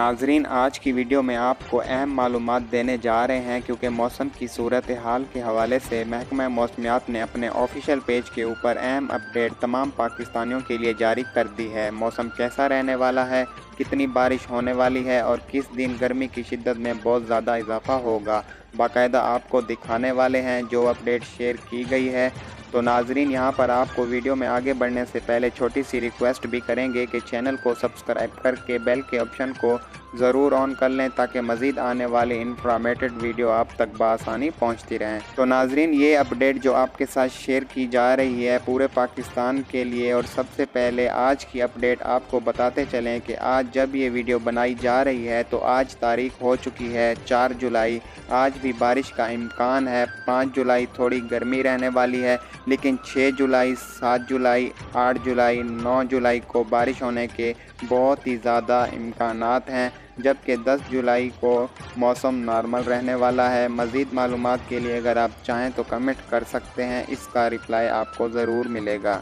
नाजरीन, आज की वीडियो में आपको अहम मालूमात देने जा रहे हैं क्योंकि मौसम की सूरत हाल के हवाले से महकमा मौसमियात ने अपने ऑफिशियल पेज के ऊपर अहम अपडेट तमाम पाकिस्तानियों के लिए जारी कर दी है। मौसम कैसा रहने वाला है, कितनी बारिश होने वाली है और किस दिन गर्मी की शिद्दत में बहुत ज़्यादा इजाफा होगा, बाकायदा आपको दिखाने वाले हैं जो अपडेट शेयर की गई है। तो नाजरीन, यहाँ पर आपको वीडियो में आगे बढ़ने से पहले छोटी सी रिक्वेस्ट भी करेंगे कि चैनल को सब्सक्राइब करके बेल के ऑप्शन को ज़रूर ऑन कर लें ताकि मज़ीद आने वाली इंफॉर्मेटिव वीडियो आप तक बआसानी पहुँचती रहें। तो नाजरीन, ये अपडेट जो आपके साथ शेयर की जा रही है पूरे पाकिस्तान के लिए। और सबसे पहले आज की अपडेट आपको बताते चलें कि आज जब ये वीडियो बनाई जा रही है तो आज तारीख हो चुकी है 4 जुलाई। आज भी बारिश का इम्कान है। 5 जुलाई थोड़ी गर्मी रहने वाली है, लेकिन 6 जुलाई, 7 जुलाई, 8 जुलाई, 9 जुलाई को बारिश होने के बहुत ही ज़्यादा इम्कानात हैं, जबकि 10 जुलाई को मौसम नॉर्मल रहने वाला है। मज़ीद मालूमात के लिए अगर आप चाहें तो कमेंट कर सकते हैं, इसका रिप्लाई आपको ज़रूर मिलेगा।